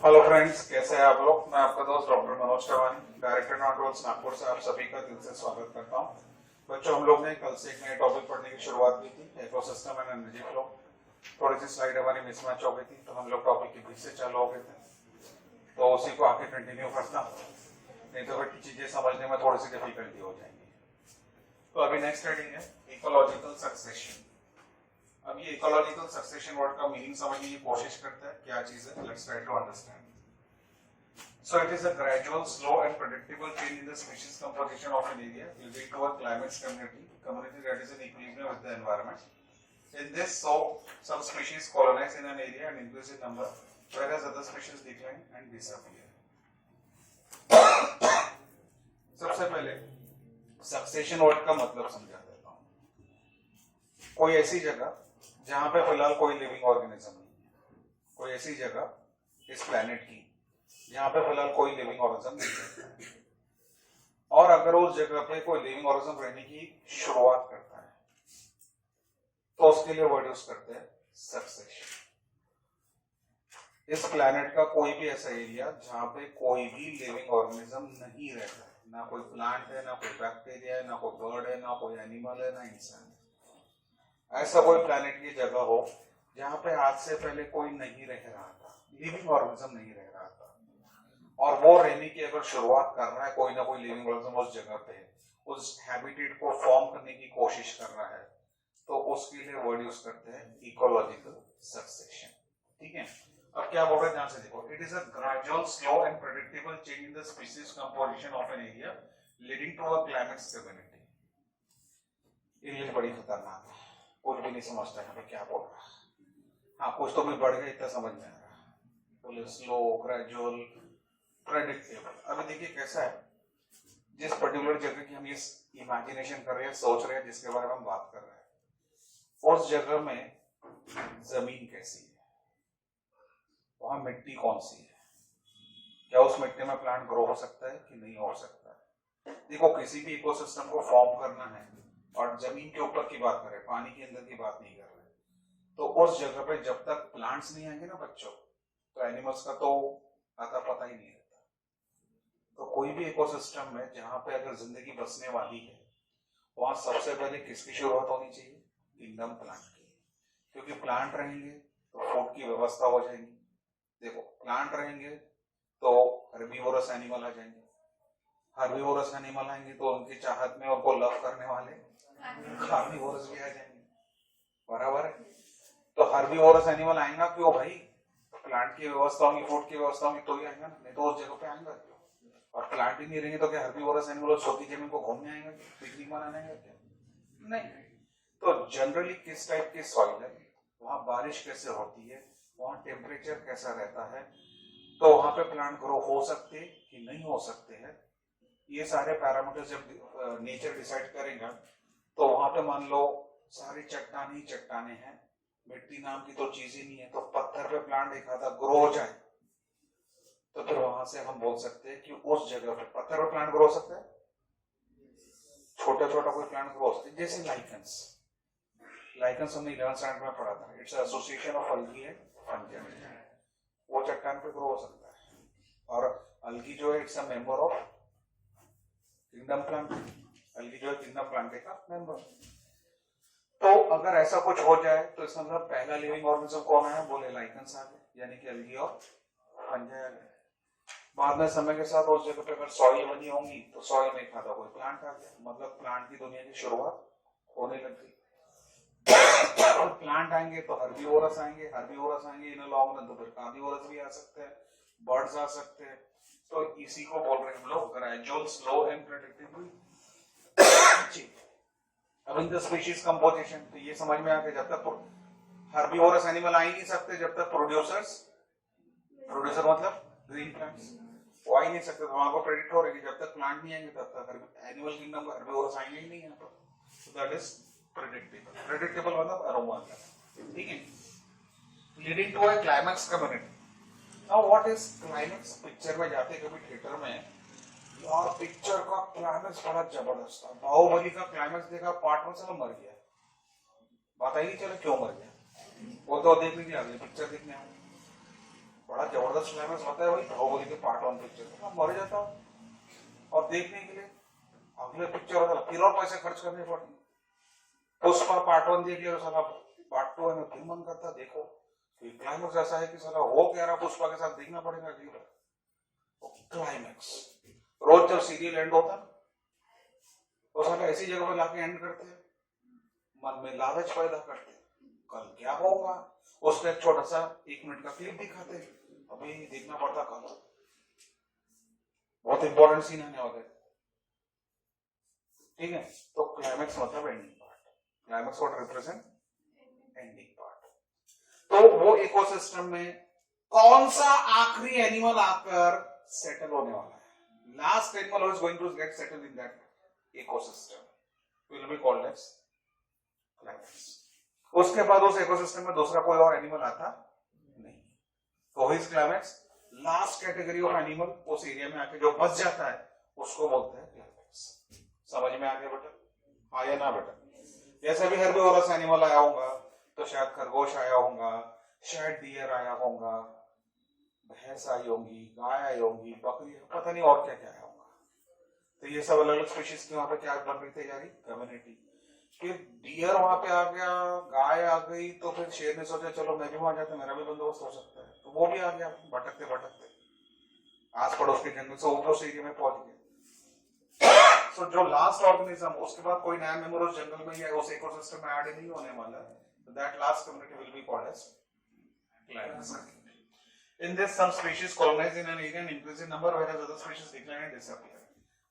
Hello friends, कैसे हैं आप लोग। मैं आपका दोस्त डॉक्टर मनोज चवानी, डायरेक्टर नॉन-रोड्स नागपुर से आप सभी का दिल से स्वागत करता हूं। बच्चों, हम लोग ने कल से एक नए टॉपिक पढ़ने की शुरुआत की थी, इकोसिस्टम एंड एनर्जी फ्लो। थोड़ी सी स्लाइड हमारी मिसमैच हो गई थी, तो हम लोग टॉपिक के बीच से चालू हो गए थे, तो उसी को आगे कंटिन्यू करता हूँ, नहीं तो फिर चीजें समझने में थोड़ी सी डिफिकल्टी हो जाएंगी। तो अभी नेक्स्ट हेडिंग है इकोलॉजिकल सक्सेशन। अब ये इकोलॉजिकल सक्सेशन वर्ड का मीनिंग समझने की कोशिश करते हैं, क्या चीज है। Let's try to understand. So it is a gradual, slow and predictable change in the species composition of an area leading to a climate community that is in equilibrium with the environment. In this, some species colonize in an area and increase in number, whereas other species decline and disappear. सबसे पहले succession word का मतलब समझा देता हूँ। कोई ऐसी जगह जहां पे फिलहाल कोई लिविंग ऑर्गेनिज्म नहीं है, कोई ऐसी जगह इस प्लेनेट की जहां पे फिलहाल कोई लिविंग ऑर्गेनिज्म नहीं रहता है, और अगर उस जगह पे कोई लिविंग ऑर्गेनिज्म रहने की शुरुआत करता है तो उसके लिए वर्ड यूज करते हैं सक्सेशन। इस प्लेनेट का कोई भी ऐसा एरिया जहां पे कोई भी लिविंग ऑर्गेनिज्म नहीं रहता है, ना कोई प्लांट है, ना कोई बैक्टीरिया है, ना कोई बर्ड है, ना कोई एनिमल है, ना इंसान है। ऐसा कोई प्लेनेट की जगह हो जहां पे आज से पहले कोई नहीं रह रहा था, लिविंग ऑर्गेनिज्म नहीं रह रहा था, और वो रहने की अगर शुरुआत कर रहा है, कोई ना कोई लिविंग ऑर्गेनिज्म उस जगह पे उस हैबिटेट को फॉर्म करने की कोशिश कर रहा है, तो उसके लिए वर्ड यूज करते हैं इकोलॉजिकल सक्सेशन। ठीक है। अब क्या बोल रहे हैं, ध्यान से देखो। It is a gradual, slow and predictable change in the species composition of an area leading to a climate stability. English बड़ी खतरनाक है, कुछ भी नहीं समझता है क्या बोल रहा है। हाँ, कुछ तो भी बढ़ गया, इतना समझ में आ रहा है। बोले स्लो, ग्रेजुअल, प्रेडिक्टेबल। अभी देखिए कैसा है, जिस पर्टिकुलर जगह की हम ये इमेजिनेशन कर रहे हैं, सोच रहे हैं, जिसके बारे में हम बात कर रहे हैं, उस जगह में जमीन कैसी है, वहां मिट्टी कौन सी है, क्या उस मिट्टी में प्लांट ग्रो हो सकता है कि नहीं हो सकता है। देखो, किसी भी इकोसिस्टम को फॉर्म करना है और जमीन के ऊपर की बात करें, पानी के अंदर की बात नहीं कर रहे, तो उस जगह पे जब तक प्लांट्स नहीं आएंगे ना बच्चों, तो एनिमल्स का तो आता पता ही नहीं रहता। तो कोई भी इकोसिस्टम में जहां पे अगर जिंदगी बसने वाली है, वहां सबसे पहले किसकी शुरुआत होनी चाहिए, किंगडम प्लांट की। क्योंकि प्लांट रहेंगे तो फूड की व्यवस्था हो जाएगी। देखो, प्लांट रहेंगे तो हर्बीवोरस एनिमल आ जाएंगे, हर्बीवोरस एनिमल आएंगे तो उनकी चाहत में उनको लव करने वाले कार्निवोरस भी आ जाएंगे, बराबर है। तो हर्बीवोरस एनिमल आएगा क्यों भाई, प्लांट की व्यवस्था होगी, फूड की व्यवस्था होगी तो ही आएगा ना, नहीं तो उस जगह पे आएगा क्यों। और प्लांट ही नहीं रहेंगे तो क्या हर्बीवोरस एनिमल छोटी जमीन को घूमने आएंगे, पिकनिक मनाने आएंगे क्या, नहीं। तो जनरली किस टाइप की सॉइल है, वहां बारिश कैसे होती है, वहां टेम्परेचर कैसा रहता है, तो वहां पे प्लांट ग्रो हो सकते कि नहीं हो सकते हैं, ये सारे पैरामीटर्स जब नेचर डिसाइड करेगा, तो वहां पे मान लो सारी चट्टाने ही चट्टाने हैं, मिट्टी नाम की तो चीज ही नहीं है, तो पत्थर पे प्लांट एक आधा ग्रो हो जाए, तो फिर वहां से हम बोल सकते हैं कि उस जगह पे पत्थर पे प्लांट ग्रो हो सकता है, छोटा छोटा कोई प्लांट ग्रो हो सकता है, जैसे लाइकन्स। लाइकन्स हमने 11th स्टैंडर्ड में पढ़ा था, it's association of algae and fungi, वो चट्टान पे ग्रो हो सकता है। और अलगी जो है, it's a member of kingdom plant, algae जो है किंगडम प्लांट का मेंबर। तो अगर ऐसा कुछ हो जाए तो इसका मतलब पहला लिविंग ऑर्गेनिज्म कौन है, बोले लाइकन्स आ गए, यानी कि अलगी और फंगी आ गए। बाद में समय के साथ उस जगह पे अगर सॉइल बनी होंगी तो सॉइल में खाता कोई प्लांट आ गया, मतलब प्लांट की दुनिया की शुरुआत होने लग गई। प्लांट आएंगे तो हर्बीवोरस आएंगे, हर्बीवोरस आएंगे इन लॉन्ग रन तो फिर कार्निवोरस भी आ सकते हैं, बर्ड्स आ सकते हैं। तो इसी को बोल रहे हैं हम लोग ग्रेजुअल, स्लो एंड प्रेडिक्टेबल। अब इन द स्पीशीज कंपोजिशन, तो ये समझ में आ गया, जब तक हर्बीवोरस एनिमल आ ही नहीं सकते जब तक प्रोड्यूसर मतलब ग्रीन प्लांट्स वो आ ही नहीं सकते, तो वहां पर प्रेडिक्ट हो रही है जब तक प्लांट नहीं आएंगे तब तक एनिमल किंगडम हर्बीवोरस आएंगे ही नहीं यहाँ पर। So that is predictable. Predictable मतलब अरोमा, ठीक है। Leading to a climax community. Now what is climax. Picture में जाते कभी थिएटर में, यार पिक्चर का क्लाइमैक्स बड़ा जबरदस्त था, बाहुबली का क्लाइमैक्स देखा, पार्ट 1 से मर गया, बताइए चलो क्यों मर गया, वो तो देखने के लिए पिक्चर देखने आए, बड़ा जबरदस्त क्लाइमेक्स होता है भाई बाहुबली के पार्ट 1 पिक्चर में, मर जाता हूँ और देखने के लिए अगले पिक्चर होता फिर और पैसे खर्च करने पड़ते। पुष्पा पार्ट 1 देख लिया साला पार्ट 2 में फिर मन करता देखो, फिर क्लाइमेक्स ऐसा है कि साला हो क्या रहा पुष्पा के साथ देखना पड़ेगा क्लाइमेक्स। रोज जब सीरियल एंड होता तो साला ऐसी जगह पे लाके एंड करते हैं, मन में लालच पैदा करते कल क्या होगा, उसका एक छोटा सा 1 मिनट का क्लिप दिखाते, अभी देखना पड़ता कल बहुत इंपॉर्टेंट सीन आने वाले, ठीक है। तो क्लाइमेक्स मतलब ending part, climax what represent ending part. तो वो इकोसिस्टम में कौन सा आखिरी एनिमल आकर सेटल होने वाला है, last animal who is going to get settle in that ecosystem will be called as climax. उसके बाद उस इकोसिस्टम में दूसरा कोई और एनिमल आता नहीं, तो his climax last category of animal उस एरिया में आके जो बच जाता है उसको बोलते हैं क्लाइमेक्स। समझ में आ गया बेटा? हाँ या ना बेटा? जैसे भी हर्बिवोरस एनिमल आया होगा तो शायद खरगोश आया होगा, शायद डियर आया होगा, भैंस आई होंगी, गाय आई होंगी, बकरी, पता नहीं और क्या क्या आया होगा। तो ये सब अलग अलग स्पीशीज की वहां पे क्या बन रही थी यारी कम्युनिटी। फिर डियर वहां पे आ गया, गाय आ गई, तो फिर शेर ने सोचा चलो मैं भी वहां जाता मेरा भी बंदोबस्त हो सकता है, तो वो भी आ गया भटकते भटकते आस पड़ोस के जंगल से उस एरिया में पहुंच गया। तो जो लास्ट ऑर्गेनिज्म उसके बाद कोई नया मेंबर उस जंगल में या उस इकोसिस्टम में ऐड नहीं होने वाला, that last community will be called as climax. In this, some species colonize in an area and increase in number, whereas other species decline and disappear.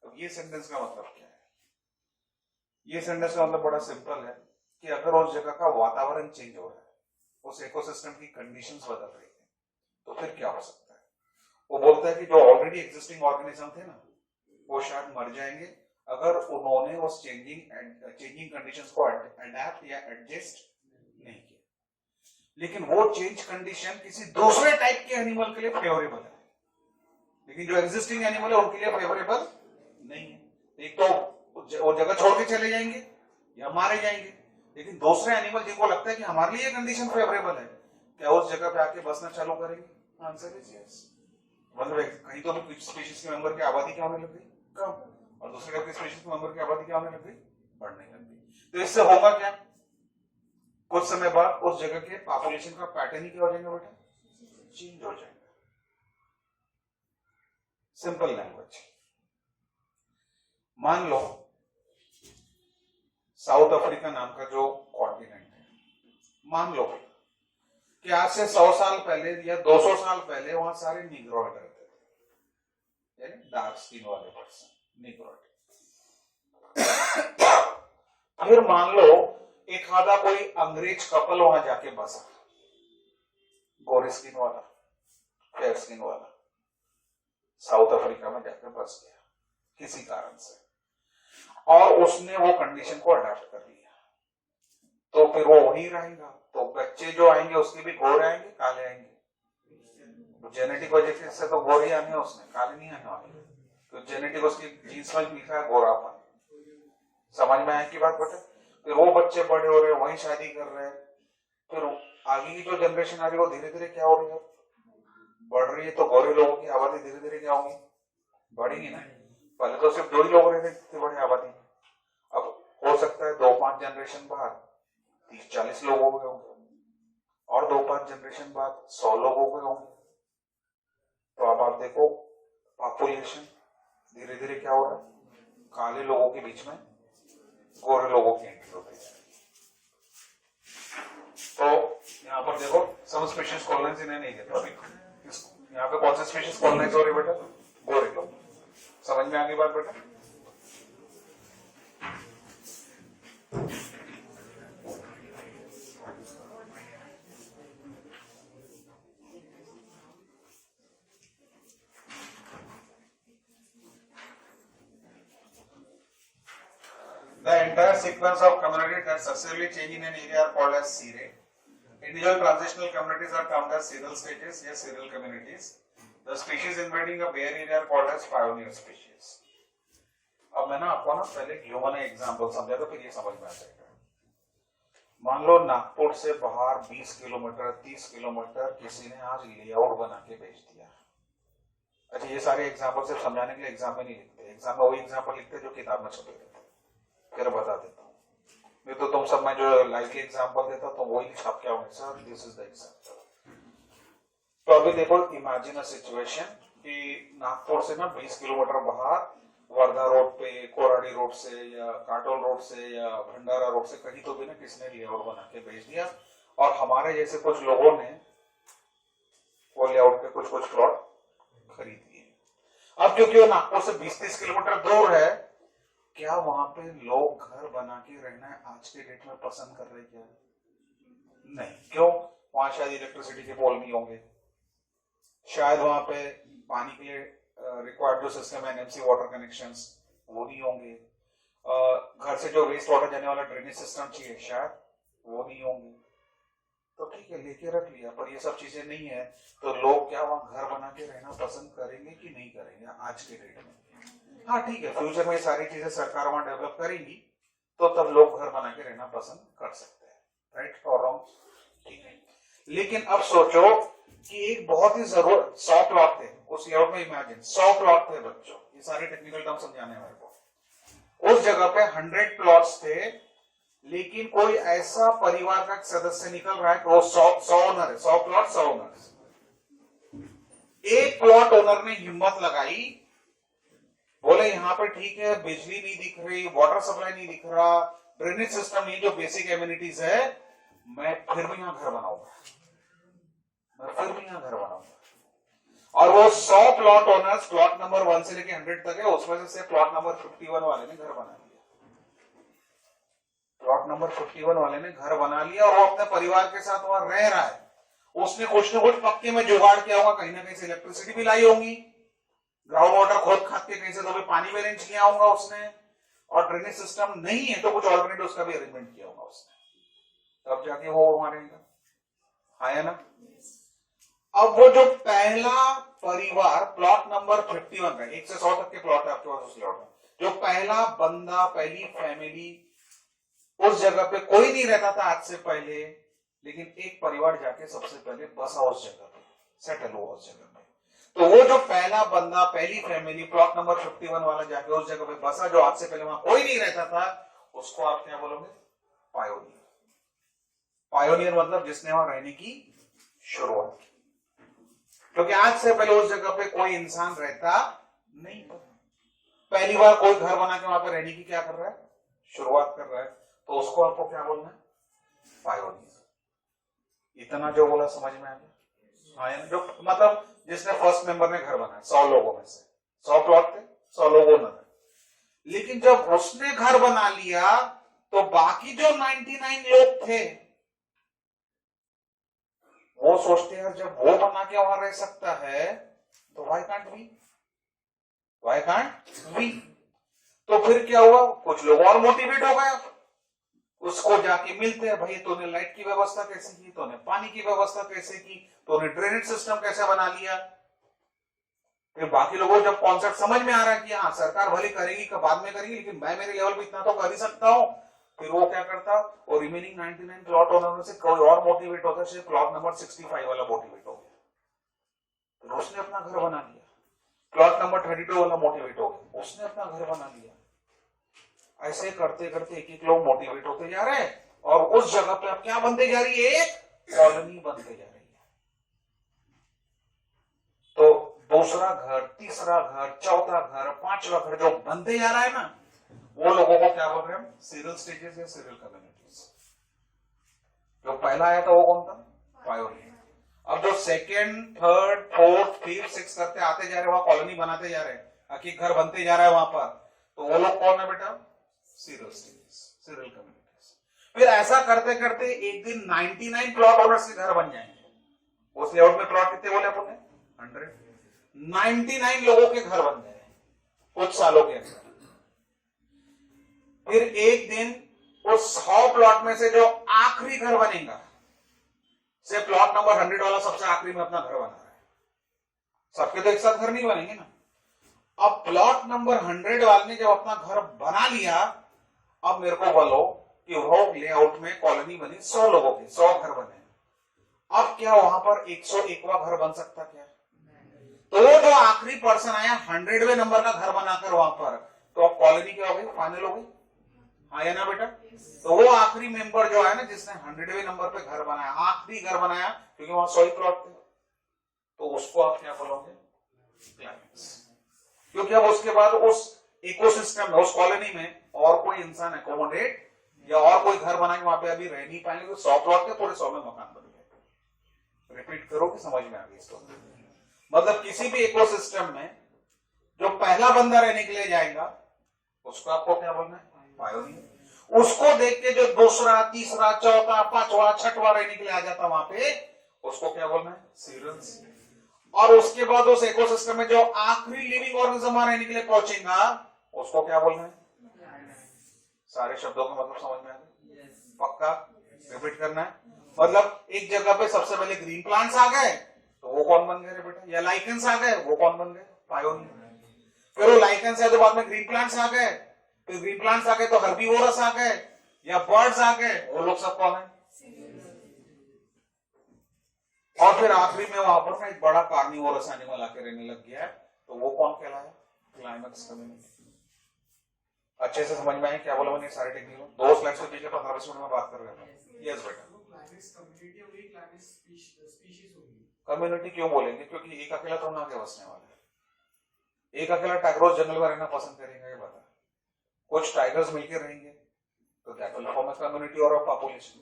अब ये सेंटेंस का मतलब क्या है? ये सेंटेंस का मतलब बड़ा सिंपल है कि अगर उस जगह का वातावरण चेंज हो रहा है, उस इकोसिस्टम की कंडीशंस बदल रही है, तो फिर क्या हो सकता है? वो बोलता है कि जो ऑलरेडी एग्जिस्टिंग ऑर्गेनिज्म थे ना, वो शायद मर जाएंगे अगर उन्होंने उस चेंजिंग कंडीशंस को अडेप्ट या एडजस्ट नहीं किया। लेकिन वो चेंज कंडीशन किसी दूसरे टाइप के एनिमल के लिए फेवरेबल है, लेकिन जो एग्जिस्टिंग एनिमल है उनके लिए फेवरेबल नहीं है। एक तो वो जगह छोड़ के चले जाएंगे या मारे जाएंगे, लेकिन दूसरे एनिमल जिनको लगता है कि हमारे लिए कंडीशन फेवरेबल है, क्या उस जगह पे आके बसना चालू करेंगे? Answer is yes. मतलब कहीं तो भी स्पीशीज के मेंबर की आबादी क्या होने लग गई? कम, और दूसरे टाइप के स्पीशीज के मेंबर की आबादी क्या होने लग गई? बढ़ने लग गई। तो इससे होगा क्या? कुछ समय बाद उस जगह के पॉपुलेशन का पैटर्न ही क्या हो जाएगा बेटा? चेंज हो जाएगा। सिंपल लैंग्वेज, मान लो साउथ अफ्रीका नाम का जो कॉन्टिनेंट है, मान लो कि आज से 100 साल पहले या 200 साल पहले वहां सारे निग्रोइड रहते थे, यानी डार्क स्किन वाले पर्सन, निग्रोइड। फिर मान लो एक आधा कोई अंग्रेज कपल वहां जाके बसा, गोरे स्किन वाला, फेयर स्किन वाला, साउथ अफ्रीका में जाके बस गया किसी कारण से, और उसने वो कंडीशन को अडॉप्ट कर लिया, तो फिर वो वही रहेगा। तो बच्चे जो आएंगे उसके भी गोरे आएंगे, काले आएंगे। जेनेटिक वजह से तो गोरे आने, उसने काले नहीं आने वाले, तो जेनेटिक उसकी जीन्स में लिखा है गोरापन। समझ में आए की बात बेटा? फिर वो बच्चे बड़े हो रहे हैं, वही शादी कर रहे हैं, फिर आगे की जो जनरेशन आ रही है वो धीरे धीरे क्या हो रही है? बढ़ रही है। तो गोरे लोगों की आबादी धीरे धीरे क्या होगी? बढ़ेगी ना। पहले तो सिर्फ 2 ही लोग रहते थे बड़ी आबादी, अब हो सकता है 2-5 जनरेशन बाद 30-40 लोग हो गए होंगे, और 2-5 जनरेशन बाद 100 लोग हो गए होंगे। तो अब आप देखो पॉपुलेशन धीरे धीरे क्या हो रहा है? काले लोगों के बीच में गोरे लोगों की एंट्री होती है। तो यहाँ पर देखो some species colonize in an area, यहाँ पे कौन सी स्पीशीज कॉलोनाइज हो रही है बेटा? गोरे लोग। समझ में आ गई बात बेटा? The entire sequence of communities that successively change in an area are called as serae. Individual transitional communities are termed as serial stages या serial communities. The species invading a bare area are called as pioneer species. अब मैं ना आपको ना पहले human example समझा तो फिर ये समझ में आ जाएगा। मान लो नागपुर से बाहर 20 किलोमीटर 30 किलोमीटर किसी ने आज लेआउट बना के भेज दिया। अच्छा, ये सारे एग्जाम्पल सिर्फ समझाने के लिए एग्जाम में नहीं लिखते, एग्जाम में वही एग्जाम्पल लिखते जो किताब में छपे रहते। फिर बता देता हूँ, नहीं तो तुम सब में जो लाइव एग्जाम्पल देता तो वही छाप के आओगे, sir this is the example. तो अभी देखो, इमेजिन अ सिचुएशन कि नागपुर से ना 20 किलोमीटर बाहर वर्धा रोड पे, कोराडी रोड से या काटोल रोड से या भंडारा रोड से कहीं तो भी ना किसने लेआउट बना के भेज दिया, और हमारे जैसे कुछ लोगों ने वो लेआउट के कुछ कुछ प्लॉट खरीद लिए। अब क्योंकि वो नागपुर से 20-30 किलोमीटर दूर है, क्या वहां पे लोग घर बना के रहना है आज के डेट में पसंद कर रहे क्या? नहीं। क्यों? वहां शायद इलेक्ट्रिसिटी के पोल नहीं होंगे, शायद वहां पे पानी के लिए रिक्वायर्ड जो सिस्टम है एनएमसी वाटर कनेक्शंस वो नहीं होंगे, घर से जो वेस्ट वाटर जाने वाला ड्रेनेज सिस्टम चाहिए शायद वो नहीं होंगे। तो ठीक है, लेके रख लिया, पर ये सब चीजें नहीं है, तो लोग क्या वहां घर बना के रहना पसंद करेंगे कि नहीं करेंगे आज के डेट में? हाँ ठीक है, फ्यूचर में सारी चीजें सरकार वहां डेवलप करेगी तो तब लोग घर बना के रहना पसंद कर सकते हैं, राइट और रॉन्ग? ठीक है, लेकिन अब सोचो कि एक बहुत ही जरूरत 100 प्लॉट थे उस लेआउट में, इमेजिन 100 प्लॉट थे बच्चों, ये सारे टेक्निकल टर्म समझाने मेरे को। उस जगह पे 100 प्लॉट्स थे, लेकिन कोई ऐसा परिवार का सदस्य निकल रहा है कि वो 100 ओनर है, 100 प्लॉट 100 ओनर। एक प्लॉट ओनर ने हिम्मत लगाई, बोले यहाँ पे ठीक है, बिजली नहीं दिख रही, वाटर सप्लाई नहीं दिख रहा, ड्रेनेज सिस्टम नहीं, जो बेसिक एमिनिटीज है, मैं फिर भी यहाँ घर बनाऊंगा, मैं फिर भी यहाँ घर बनाऊंगा। और वो 100 प्लॉट ओनर्स, प्लॉट नंबर 1 से लेके 100 तक है, उसमें से प्लॉट नंबर 51 वाले ने घर बना लिया, प्लॉट नंबर 51 वाले ने घर बना लिया और वो अपने परिवार के साथ वहां रह रहा है। उसने कुछ न कुछ पक्के में जुगाड़ किया होगा, कहीं ना कहीं से इलेक्ट्रिसिटी भी लाई होंगी, ग्राउंड वाटर खोद खाद के कहीं से तो भी पानी भी अरेंज किया होगा उसने, और ड्रेनेज सिस्टम नहीं है तो कुछ ऑल्टरनेट उसका भी अरेंजमेंट किया होगा उसने, तब जाके वो हमारे आया ना। अब वो जो पहला परिवार प्लॉट नंबर 51 का, 1 से 100 तक के प्लॉट है आपके पास उस प्लॉट में, जो पहला बंदा, पहली फैमिली, उस जगह पे कोई नहीं रहता था आज से पहले, लेकिन एक परिवार जाके सबसे पहले बसा उस जगह पे, सेटल हुआ उस जगह पे। तो वो जो पहला बंदा, पहली फैमिली, प्लॉट नंबर 51 वाला जाके उस जगह पे बसा, जो आज से पहले वहां कोई नहीं रहता था, उसको आप क्या बोलोगे? पायोनियर। पायोनियर मतलब जिसने वहां रहने की शुरुआत की, क्योंकि आज से पहले उस जगह पे कोई इंसान रहता नहीं था, पहली बार कोई घर बना के वहां पे रहने की क्या कर रहा है? शुरुआत कर रहा है, तो उसको आपको क्या बोलना है? पायोनियर। इतना जो बोला समझ में आ गया? हाँ, जो मतलब जिसने फर्स्ट मेंबर ने घर बनाया 100 लोगों में से, 100 प्लॉट थे, 100 लोगों ने, लेकिन जब उसने घर बना लिया तो बाकी जो 99 लोग थे वो सोचते हैं जब वो बना के वहां रह सकता है तो why can't we, why can't we? तो फिर क्या हुआ? कुछ लोग और मोटिवेट हो गए, उसको जाके मिलते हैं, भाई तूने लाइट की व्यवस्था कैसे की, तूने पानी की व्यवस्था कैसे की, तूने ड्रेनेज सिस्टम कैसे बना लिया। फिर बाकी लोगों को जब कॉन्सेप्ट समझ में आ रहा है कि हाँ सरकार भले करेगी का बाद में करेगी, लेकिन मैं मेरे लेवल पे इतना तो कर ही सकता हूं, फिर वो क्या करता, और रिमेनिंग 99 प्लॉट ओनर में से कोई और मोटिवेट होता है, प्लॉट नंबर 65 वाला मोटिवेट हो गया, तो उसने अपना घर बना लिया। प्लॉट नंबर 32 वाला मोटिवेट हो गया, उसने अपना घर बना लिया। ऐसे करते करते एक एक लोग मोटिवेट होते जा रहे हैं, और उस जगह पे अब क्या बनते जा रही है? एक कॉलोनी बनते जा रही है। तो दूसरा घर, तीसरा घर, चौथा घर, पांचवा घर जो बनते जा रहा है ना, वो लोगों को क्या बोल रहे हैं? सीरियल स्टेजेस या सीरियल कम्युनिटीज। जो पहला आया था वो कौन था? पायोनियर। अब जो second, third, fourth, fifth, six करते आते जा रहे, वहां कॉलोनी बनाते जा रहे हैं, एक घर बनते जा रहा है वहां पर, तो वो लोग कौन है बेटा? Serial stages, serial communities. फिर ऐसा करते करते एक दिन 99 प्लॉट ओनर्स के घर बन जाएंगे। उस लेआउट में प्लॉट कितने बोले अपने? 100। 99 लोगों के घर बन गए कुछ सालों के अंदर। फिर एक दिन उस 100 प्लॉट में से जो आखिरी घर बनेगा, से प्लॉट नंबर 100 वाला सबसे आखिरी में अपना घर बना रहा है, सबके तो एक साथ घर नहीं बनेंगे ना। अब प्लॉट नंबर 100 वाले ने जब अपना घर बना लिया, अब मेरे को बोलो कि वो लेआउट में कॉलोनी बनी 100 लोगों की, 100 घर बने। अब क्या वहां पर 101वां घर बन सकता क्या? तो वो जो आखिरी पर्सन आया 100वें नंबर का घर बनाकर वहां पर, तो अब कॉलोनी क्या हो गई? फाइनल हो गई। हाँ या ना बेटा? तो वो आखिरी मेंबर जो है ना, जिसने 100वें नंबर पे घर बनाया, आखिरी घर बनाया, क्योंकि वहां 100 ही प्लॉट थे, तो उसको आप क्या बोलोगे? क्लाइमेक्स। क्योंकि अब उसके बाद उस इकोसिस्टम में, उस कॉलोनी में और कोई इंसान एकोमोडेट या और कोई घर बना के वहां पे अभी रह नहीं पाएंगे, तो 100 प्लॉट के पूरे 100 में मकान बन गए। रिपीट करो कि समझ में आ गई इसको? मतलब किसी भी इकोसिस्टम में जो पहला बंदा रहने के लिए जाएगा उसको आपको क्या बोलना है? पायोनियर। उसको देख के जो दूसरा, तीसरा, चौथा, पांचवा, छठवा रहने के लिए आ जाता वहां पे, उसको क्या बोलना है? सीरियल्स। और उसके बाद उस इकोसिस्टम में जो आखिरी लिविंग ऑर्गेनिज्म रहने के लिए पहुंचेगा उसको क्या बोलना है? सारे शब्दों का मतलब समझ में आ गया? पक्का रिपीट करना है। मतलब एक जगह पे सबसे पहले ग्रीन प्लांट्स आ गए, तो वो कौन बन गए बेटा? या लाइकेंस आ गए, वो कौन बन गए? पायोनियर। फिर वो लाइकेंस है तो बाद में ग्रीन प्लांट्स आ गए, फिर ग्रीन प्लांट्स आ गए तो हर्बीवोरस आ गए या बर्ड्स आ गए, वो लोग सब कौन है? और फिर आखिरी में वहां पर एक बड़ा कार्निवोरस एनिमल आके रहने लग गया है, तो वो कौन कहलाया? Climax community. अच्छे से समझ में आए क्या बोला मैंने? सारे टेक्निक 2 स्लाइड्स के पीछे 15-20 मिनट में बात कर रहे हैं। यस बेटा। कम्युनिटी क्यों बोलेंगे? क्योंकि एक अकेला तो ना आगे बसने वाला है। एक अकेला टाइगर रोज जंगल में रहना पसंद करेंगे, ये बता। कुछ टाइगर्स मिलकर रहेंगे तो that will form a community और अ पॉपुलेशन।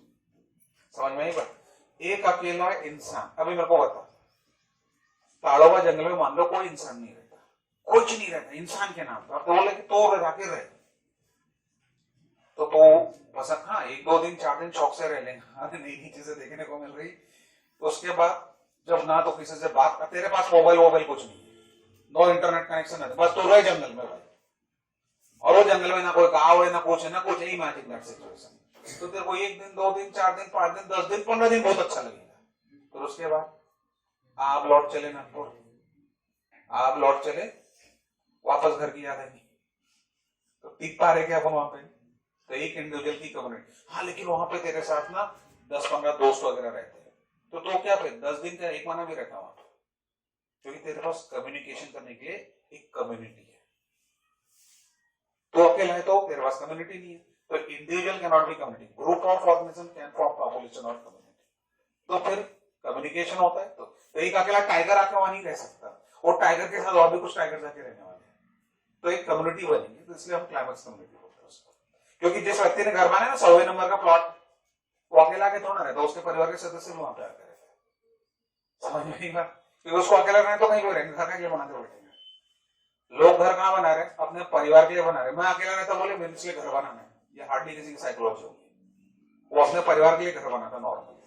समझ में आई बात? एक अकेला इंसान, अभी मेरे को बता, ताड़ोबा जंगल में मान लो कोई इंसान नहीं रहता, कुछ नहीं रहता इंसान के नाम पर, तो बोले कि तो जाके रहे, तो पसंद, हाँ 1-2 दिन 4 दिन शौक से रह लेंगे, नई नई चीजें देखने को मिल रही, तो उसके बाद जब ना तो किसी से बात कर, तेरे पास मोबाइल कुछ नहीं, नो इंटरनेट कनेक्शन है, बस तो रहे जंगल में भाई, और वो जंगल में ना कोई गाँव है ना कुछ इमेजिन दैट सिचुएशन। तो तेरे को 1 दिन 2 दिन 4 दिन 5 दिन 10 दिन 15 दिन बहुत अच्छा लगेगा, तो उसके बाद आप लौट चले नागपुर, आप लौट चले वापस घर की याद आएगी, तो टिक पा रहे क्या अपन वहां पे? तो एक इंडिविजुअल की कम्युनिटी। हाँ लेकिन वहां पे तेरे साथ ना 10-15 दोस्त वगैरह रहते हैं, तो क्या फिर 10 दिन का 1 महीना भी रहता वहां पे, क्योंकि तेरे पास कम्युनिकेशन करने के लिए एक कम्युनिटी है। तो अकेला है तो तेरे पास कम्युनिटी नहीं है, तो individual can not be community, group of organism can form population और कम्युनिटी। तो फिर कम्युनिकेशन होता है, तो एक अकेला टाइगर आके वहां नहीं रह सकता, और टाइगर के साथ और भी कुछ टाइगर जाके रहने वाले हैं, तो एक कम्युनिटी बनेगी, तो इसलिए हम क्लाइमेक्स कम्युनिटी बोलते हैं उसको। क्योंकि जिस व्यक्ति ने घर बनाया ना 100वें नंबर का प्लॉट, वो अकेला के थोड़ा रहता, उसके परिवार के सदस्य वहां पे आकर रहते हैं। समझ में नहीं बात? क्योंकि उसको अकेला रहना तो कहीं भी रहेंगे, घर के लिए बनाते बैठेंगे। लोग घर कहां बना रहे? अपने परिवार के लिए बना रहे। मैं अकेला रहता बोले मेरे लिए घर बनाना है, ये हार्डली किसी की साइकोलॉजी होगी। वो अपने परिवार के लिए घर बनाता नॉर्मली।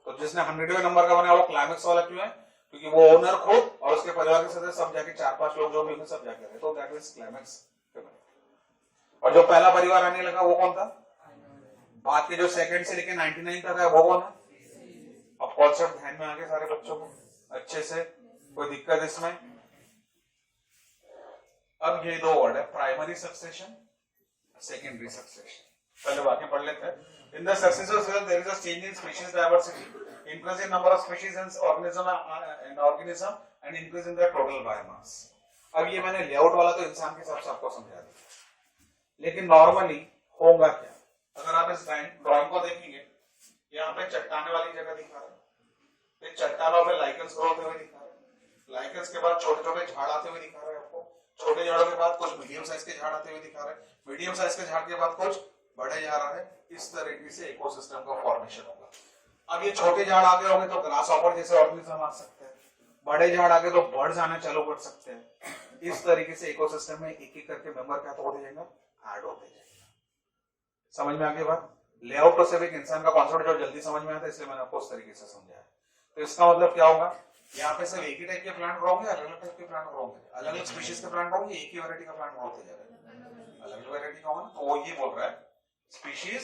तो जिसने 100वें नंबर का बनाया वो क्लाइमेक्स वाला क्यों है? क्योंकि वो ओनर खुद और उसके परिवार के सदस्य सब जाके 4-5 लोग जो भी होंगे सब जाके रहे, तो दैट इज क्लाइमेक्स। और जो पहला परिवार आने लगा वो कौन था? बाद के जो सेकंड से लेके 99 तक है वो कौन है? अब कॉन्सेप्ट ध्यान में आ गए सारे बच्चों को अच्छे से? कोई दिक्कत इसमें? अब ये 2 वर्ड है, प्राइमरी सक्सेशन, सेकेंडरी सक्सेशन। पहले वाक्य पढ़ लेते हैं। In the successive cell there is a change in species diversity, increase in number of species and organism and increase in the total biomass. अब ये मैंने लेआउट वाला तो इंसान के हिसाब से आपको समझा दिया, लेकिन नॉर्मली होगा क्या? अगर आप इस ड्राइंग को देखेंगे, यहाँ पे चट्टाने वाली जगह दिखा रहा है, चट्टानों में लाइकेंस ग्रो होते हुए दिखा रहा है, लाइकेंस के बाद छोटे छोटे झाड़ आते हुए दिखा रहा है आपको, छोटे झाड़ों के बाद कुछ मीडियम साइज के झाड़ आते हुए दिखा रहे हैं, मीडियम साइज के झाड़ के बाद कुछ बड़े जा रहा है। इस तरीके से इकोसिस्टम का फॉर्मेशन होगा। अब ये छोटे झाड़ आगे होंगे तो ग्रास हॉपर जैसे ऑर्गेनिज्म आ सकते हैं, बड़े झाड़ आगे तो बर्ड्स आना चालू कर सकते हैं। इस तरीके से इकोसिस्टम में एक एक करके मेंबर क्या तो होते जाएगा, ऐड होते जाएगा। समझ में आ गई बात? लेआउट तो सिर्फ एक इंसान का कॉन्सेप्ट जो जल्दी समझ में आता है, इसलिए मैंने आपको उस तरीके से समझाया। तो इसका मतलब क्या होगा? यहाँ पे सिर्फ एक ही टाइप के प्लांट ग्रो होंगे, अलग अलग टाइप के प्लांट ग्रो होंगे, अलग अलग स्पीशीज के प्लांट होंगे, एक ही वैरायटी का प्लांट ग्रो होते जाएगा, अलग अलग वैरायटी का होगा। तो वो ये बोल रहा है स्पीशीज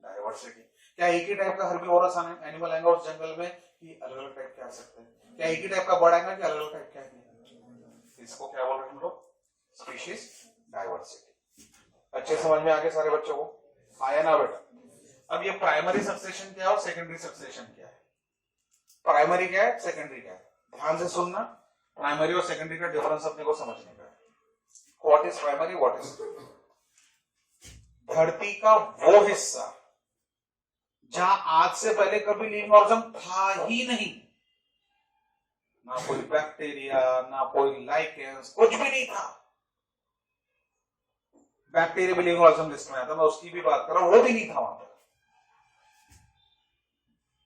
डाइवर्सिटी। क्या एक ही टाइप का हर्बीवोरस एनिमल आएगा उस जंगल में कि अलग अलग टाइप के आ सकते हैं? क्या एक ही टाइप का बर्ड आएगा कि अलग अलग टाइप के आएंगे? इसको क्या बोल रहे हैं हम लोग? Species diversity. अच्छे समझ में आ गए सारे बच्चों को? आया ना बेटा? अब ये प्राइमरी सक्सेशन क्या है और सेकेंडरी सक्सेशन क्या है? प्राइमरी क्या है, सेकेंडरी क्या है? ध्यान से सुनना, प्राइमरी और सेकेंडरी का डिफरेंस अपने को समझने का है। What is primary, what is? धरती का वो हिस्सा जहां आज से पहले कभी लिविंग ऑर्गेनिज्म था ही नहीं, ना कोई बैक्टीरिया, ना कोई लाइकेंस, कुछ भी नहीं था। बैक्टीरिया भी लिविंग ऑर्गेनिज्म लिस्ट में आता, मैं उसकी भी बात कर रहा हूं, वो भी नहीं था वहां पर।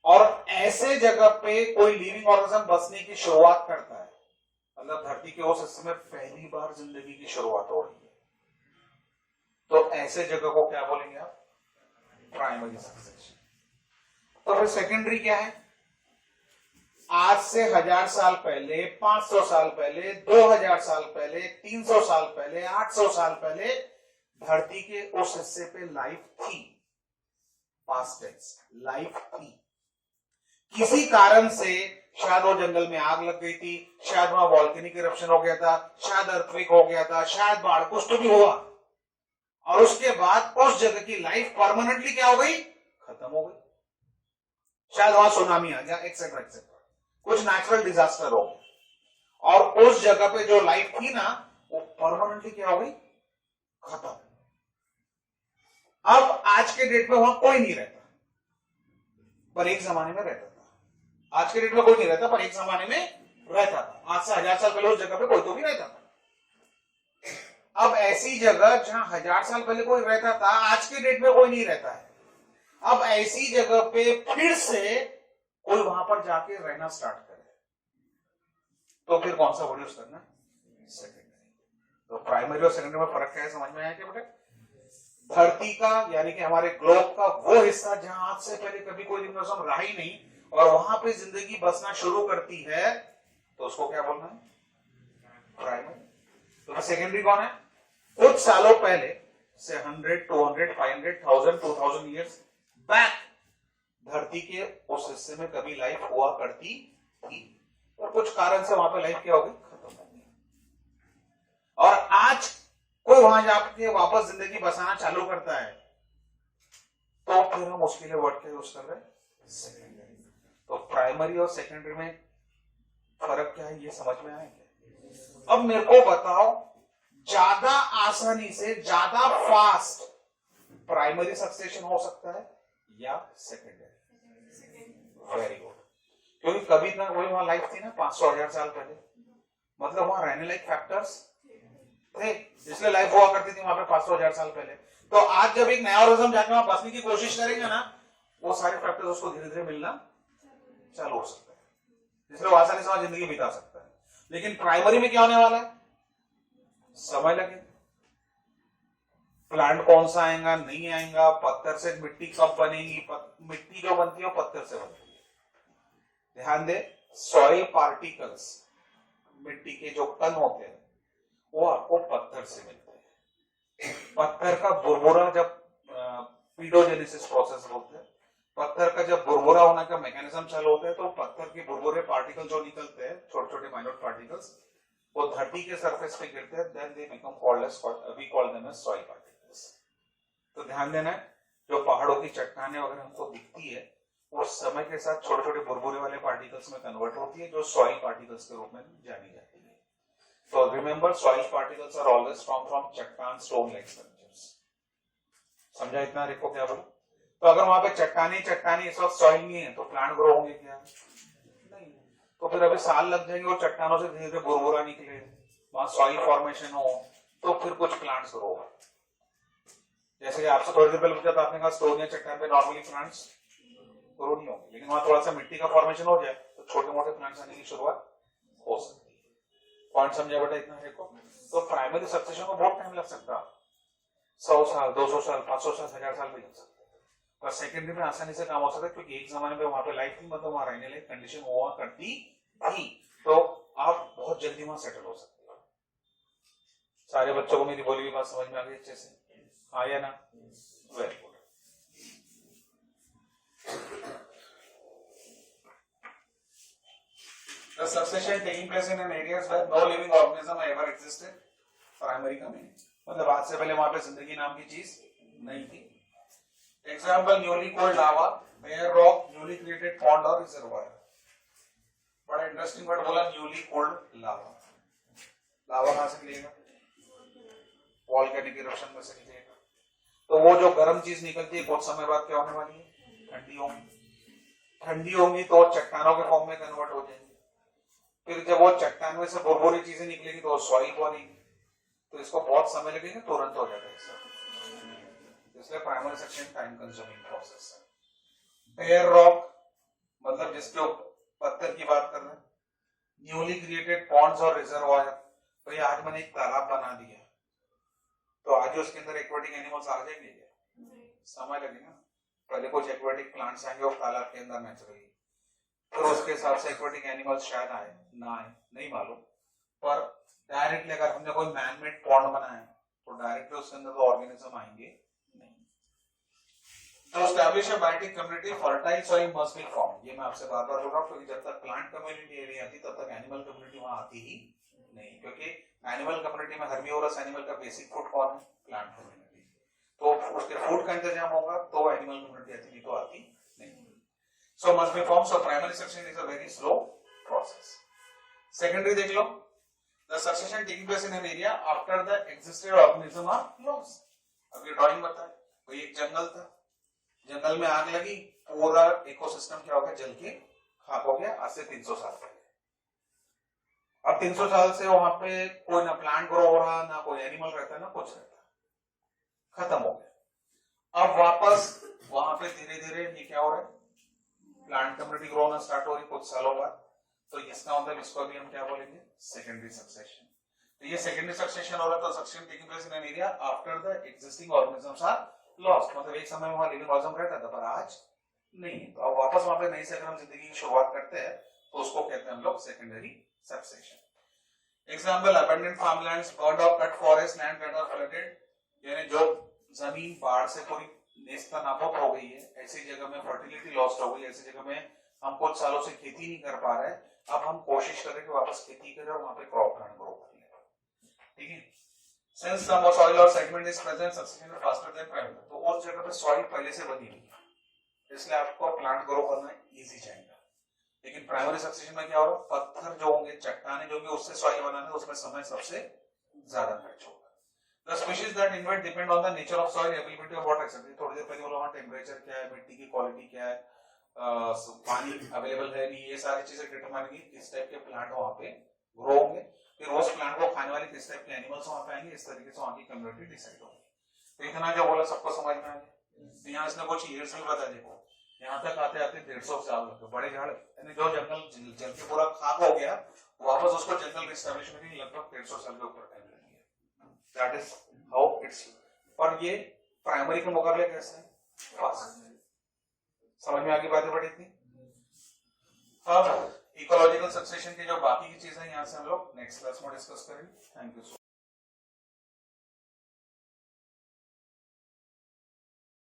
और ऐसे जगह पे कोई लिविंग ऑर्गेनिज्म बसने की शुरुआत करता है, मतलब धरती के उस हिस्से में पहली बार जिंदगी की शुरुआत हो रही है, तो ऐसे जगह को क्या बोलेंगे आप? Primary succession. तो फिर सेकेंडरी क्या है? आज से 1000 साल पहले, 500 साल पहले, 2000 साल पहले, 300 साल पहले, 800 साल पहले धरती के उस हिस्से पे लाइफ थी। पास्ट टेंस, लाइफ थी। किसी कारण से शायद वो जंगल में आग लग गई थी, शायद वहां वॉल्केनिक इरप्शन हो गया था, शायद अर्थक्वेक हो गया था, शायद बाढ़, कुछ तो भी हुआ, और उसके बाद उस जगह की लाइफ परमानेंटली क्या हो गई? खत्म हो गई। शायद वहां सुनामी आ गया, एक्सेट्रा एक्सेट्रा, कुछ नेचुरल डिजास्टर हो गया, और उस जगह पे जो लाइफ थी ना, वो परमानेंटली क्या हो गई? खत्म। अब आज के डेट में वहां कोई नहीं रहता, पर एक जमाने में रहता था। आज के डेट में कोई नहीं रहता, पर एक जमाने में रहता था। आज से 1000 साल पहले उस जगह पे कोई तो भी रहता था। अब ऐसी जगह जहां 1000 साल पहले कोई रहता था, आज के डेट में कोई नहीं रहता है, अब ऐसी जगह पे फिर से कोई वहां पर जाके रहना स्टार्ट करे, तो फिर कौन सा वर्ड यूज करना? सेकेंडरी। तो प्राइमरी और सेकेंडरी में फर्क क्या है, समझ में आया क्या बेटा? धरती का यानी कि हमारे ग्लोब का वो हिस्सा जहां आज से पहले कभी कोई लिविंग ऑर्गेनिज्म रहा ही नहीं, और वहां पे जिंदगी बसना शुरू करती है, तो उसको क्या बोलना है? प्राइमरी। तो सेकेंडरी कौन है? कुछ सालों पहले से 100, 200, 500, 1000, 2000 ईयर्स बैक धरती के उस हिस्से में कभी लाइफ हुआ करती थी, और कुछ कारण से वहां पे लाइफ क्या हो गई? खत्म हो गई। और आज कोई वहां जाके वापस जिंदगी बसाना चालू करता है, तो फिर हम उसके लिए वर्ड क्या यूज कर रहे हैं? सेकेंडरी। तो प्राइमरी और सेकेंडरी में फर्क क्या है, ये समझ में आया क्या? अब मेरे को बताओ, ज्यादा आसानी से, ज्यादा फास्ट प्राइमरी सक्सेशन हो सकता है या सेकेंडरी? Very good. क्योंकि कभी ना वही वहां लाइफ थी ना 500-1000 साल पहले, मतलब वहां रहने लायक फैक्टर्स थे, इसलिए लाइफ हुआ करती थी वहां पे 500-1000 साल पहले। तो आज जब एक नया ऑर्गेनिज्म जाके वहां बसने की कोशिश करेंगे ना, वो सारे फैक्टर्स उसको धीरे धीरे मिलना चालू हो सकता है, जिससे वो आसानी से वहां जिंदगी बिता सकता है। लेकिन प्राइमरी में क्या होने वाला है? समय लगेगा। प्लांट कौन सा आएगा, नहीं आएगा, पत्थर से मिट्टी कब बनेगी, मिट्टी जो बनती है वो पत्थर से बनती है। ध्यान दे, सॉइल पार्टिकल्स, मिट्टी के जो कण होते हैं, वो आपको पत्थर से मिलते हैं। पत्थर का बुरबुरा, जब पीडोजेनेसिस प्रोसेस बोलते हैं, पत्थर का जब बुरबुरा होने का मैकेनिज्म चालू होता है, तो पत्थर के बुरबुरे पार्टिकल जो निकलते हैं, छोटे छोटे माइन्यूट पार्टिकल्स, वो धरती के सरफेस पे गिरते हैं, then they become called as, we call them as soil particles. तो ध्यान देना है, जो पहाड़ों की चट्टानें वगैरह हमको दिखती है, वो समय के साथ छोटे छोटे बुरबुरे वाले पार्टिकल्स में कन्वर्ट होती है, जो सॉइल पार्टिकल्स के रूप में जानी जाती है। तो remember, soil particles are always from चट्टान, स्टोन लाइक स्ट्रक्चर्स। समझा इतना? देखो क्या बोलो। तो अगर वहां पे चट्टानी चट्टानी इस वक्त सॉइल नहीं है, तो प्लांट ग्रो होंगे क्या? नहीं। तो फिर अभी साल लग जाएंगे और चट्टानों से धीरे धीरे बुरबुरा निकले, वहां सॉइल फॉर्मेशन हो, तो फिर कुछ प्लांट्स ग्रो हो। जैसे कि आपसे थोड़ी देर पहले पूछा था, आपने कहा स्टोन या चट्टान पे नॉर्मली प्लांट्स ग्रो नहीं होंगे, लेकिन वहां थोड़ा सा मिट्टी का फॉर्मेशन हो जाए तो छोटे मोटे प्लांट्स आने की शुरुआत हो सकती है। पॉइंट समझा बेटा इतना? देखो, तो प्राइमरी सक्सेशन को बहुत टाइम लग सकता है, 100 साल, 200 साल, 500 साल, 1000 साल भी लग सकता है। पर सेकेंडरी में आसानी से काम हो सकता है, क्योंकि एक जमाने में वहां पे लाइफ थी, मतलब वहां रहने लायक कंडीशन हुआ करती थी, तो आप बहुत जल्दी वहां सेटल हो सकते हो। सारे बच्चों को मेरी बोली हुई बात समझ में आ गई अच्छे से? आया ना? Very good. The succession taking place in an areas where no living organism ever existed, primary का मीनिंग मतलब आज से पहले वहां पे जिंदगी नाम की चीज नहीं थी। Example newly cold lava, bare rock, newly created pond और रिजर्वायर। बड़ा इंटरेस्टिंग वर्ड बोला, न्यूली कोल्ड लावा। लावा कहां से मिलेगा? वॉल्केनिक इरप्शन में से निकलेगा। तो वो जो गर्म चीज निकलती है कुछ समय बाद क्या होने वाली है? ठंडी होंगी। ठंडी होंगी तो चट्टानों के फॉर्म में कन्वर्ट हो जाएंगी। फिर जब वो चट्टान में से बुरबुरी चीजें निकलेगी तो सॉइल बनेगी। तो इसको बहुत समय लगेगा, तुरंत हो जाता है सब। इसलिए primary section time consuming process है। बेयर रॉक मतलब जिसके पत्थर की बात कर रहे हैं। न्यूली क्रिएटेड पॉन्ड्स और रिजर्वायर, तो ये आज मैंने एक तालाब बना दिया तो आज उसके अंदर एक्वेटिक एनिमल्स आ जाएंगे क्या? समय लगेगा। पहले कुछ एक्वेटिक प्लांट्स आएंगे और तालाब के अंदर नेचुरली, फिर उसके हिसाब से एक्वेटिक एनिमल्स शायद आए ना आए नहीं मालूम। पर डायरेक्टली अगर हमने कोई मैनमेड पॉन्ड बनाया तो डायरेक्टली उसके अंदर तो ऑर्गेनिज्म आएंगे नहीं। To establish a biotic community, fertile soil must be formed. ये मैं आपसे बार बार बोल रहा हूँ, क्योंकि जब तक प्लांट कम्युनिटी नहीं आती तब तक एनिमल कम्युनिटी वहां आती ही नहीं। क्योंकि एनिमल कम्युनिटी में हर्बिवोरस एनिमल का बेसिक फूड कौन है? Plant community. तो उसके फूड का इंतजाम होगा तो एनिमल कम्युनिटी आती, नहीं तो आती नहीं। So must be formed. So primary succession is a very slow process. Secondary देख लो, the succession taking place in an area after the existing organism are lost. अब ये ड्राइंग बताए, कोई एक जंगल था, जंगल में आग लगी, पूरा इकोसिस्टम क्या हो गया? जल के खाक हो गया आज से 300 साल पहले। अब 300 साल से वहां पे कोई ना प्लांट ग्रो हो रहा, ना कोई एनिमल रहता, ना कुछ रहता, खत्म हो गया। अब वापस वहां पे धीरे धीरे ये क्या हो रहा है? प्लांट कम्युनिटी ग्रो होना स्टार्ट हो रही कुछ सालों बाद। तो इसका मतलब इसको भी हम क्या बोलेंगे? Secondary succession. तो ये सेकेंडरी सक्सेशन हो रहा है, तो succession taking place in an area after the existing organisms are lost. मतलब एक समय में वहां लिविंग ऑर्गेनिज्म रहता था पर आज नहीं। तो अब वापस वहां पे नई से अगर हम जिंदगी की शुरुआत करते हैं तो उसको कहते हैं हम लोग secondary succession. Example, abundant farmlands, burned और cut forest, land that are flooded, यानी जो जमीन बाढ़ से पूरी नेस्ता नाबूद हो गई है, ऐसी जगह में फर्टिलिटी लॉस्ट हो गई, ऐसी जगह में हम कुछ सालों से खेती नहीं कर पा रहे, अब हम कोशिश करें कि वापस खेती करें और वहां पे क्रॉप प्लांट ग्रो कर ले। ठीक है। सिंस सम सॉइल और segment is present, succession is faster than primary. तो उस जगह पे सॉइल पहले से बनी हुई है, इसलिए आपको प्लांट ग्रो करना इजी जाएगा। लेकिन प्राइमरी सक्सेशन में क्या हो रहा है? पत्थर जो होंगे, चट्टाने जो होंगे, उससे सॉइल बनाने उसमें समय सबसे ज्यादा खर्च होगा। The species that invade depend on the nature of soil, availability of water, etc. थोड़ी देर पहले बोला वहाँ टेम्परेचर क्या है, मिट्टी की क्वालिटी क्या है, पानी अवेलेबल है नहीं, ये सारी चीजें डिटरमाइन की किस टाइप के प्लांट वहाँ पे ग्रो होंगे, फिर उस प्लांट को खाने वाले किस टाइप के एनिमल्स वहाँ पे आएंगे, इस तरीके से वहाँ की कम्युनिटी डिसाइड होगी। तो इतना जो बोला सबको समझ में आ गया। तो यहाँ इसने कुछ ईयर्स में बता, देखो यहाँ तक आते आते 150 साल लग गए। बड़े झाड़ यानी जो जंगल जल के पूरा खाक हो गया, वापस उसको जंगल रिस्टैब्लिश में लगभग 150 साल के ऊपर टाइम लग गया। That is how it's. और ये प्राइमरी के मुकाबले कैसे है? फास्ट। समझ में आगे बातें बढ़ी थी। अब इकोलॉजिकल सक्सेशन की जो बाकी की चीजें यहाँ से हम लोग नेक्स्ट क्लास में डिस्कस करेंगे। Thank you so much.